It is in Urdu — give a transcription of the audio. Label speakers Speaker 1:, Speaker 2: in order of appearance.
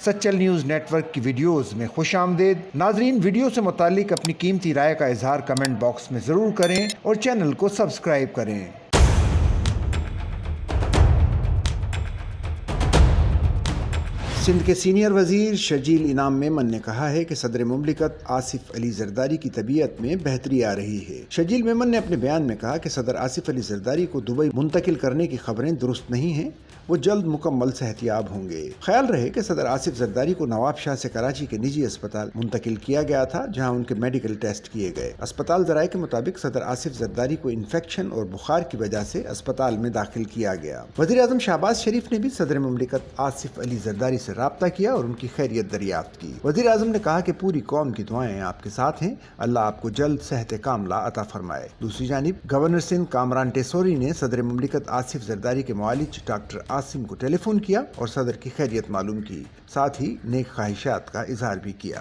Speaker 1: سچل نیوز نیٹ ورک کی ویڈیوز میں خوش آمدید۔ ناظرین، ویڈیو سے متعلق اپنی قیمتی رائے کا اظہار کمنٹ باکس میں ضرور کریں اور چینل کو سبسکرائب کریں۔ سندھ کے سینئر وزیر شرجیل انعام میمن نے کہا ہے کہ صدر مملکت آصف علی زرداری کی طبیعت میں بہتری آ رہی ہے۔ شرجیل میمن نے اپنے بیان میں کہا کہ صدر آصف علی زرداری کو دبئی منتقل کرنے کی خبریں درست نہیں ہیں، وہ جلد مکمل صحت یاب ہوں گے۔ خیال رہے کہ صدر آصف زرداری کو نواب شاہ سے کراچی کے نجی اسپتال منتقل کیا گیا تھا، جہاں ان کے میڈیکل ٹیسٹ کیے گئے۔ اسپتال ذرائع کے مطابق صدر آصف زرداری کو انفیکشن اور بخار کی وجہ سے اسپتال میں داخل کیا گیا۔ وزیر اعظم شہباز شریف نے بھی صدر مملکت آصف علی زرداری سے رابطہ کیا اور ان کی خیریت دریافت کی۔ وزیر اعظم نے کہا کہ پوری قوم کی دعائیں آپ کے ساتھ ہیں، اللہ آپ کو جلد صحت کاملہ عطا فرمائے۔ دوسری جانب گورنر سندھ کامران ٹیسوری نے صدر مملکت آصف زرداری کے معالج ڈاکٹر عاصم کو ٹیلی فون کیا اور صدر کی خیریت معلوم کی، ساتھ ہی نیک خواہشات کا اظہار بھی کیا۔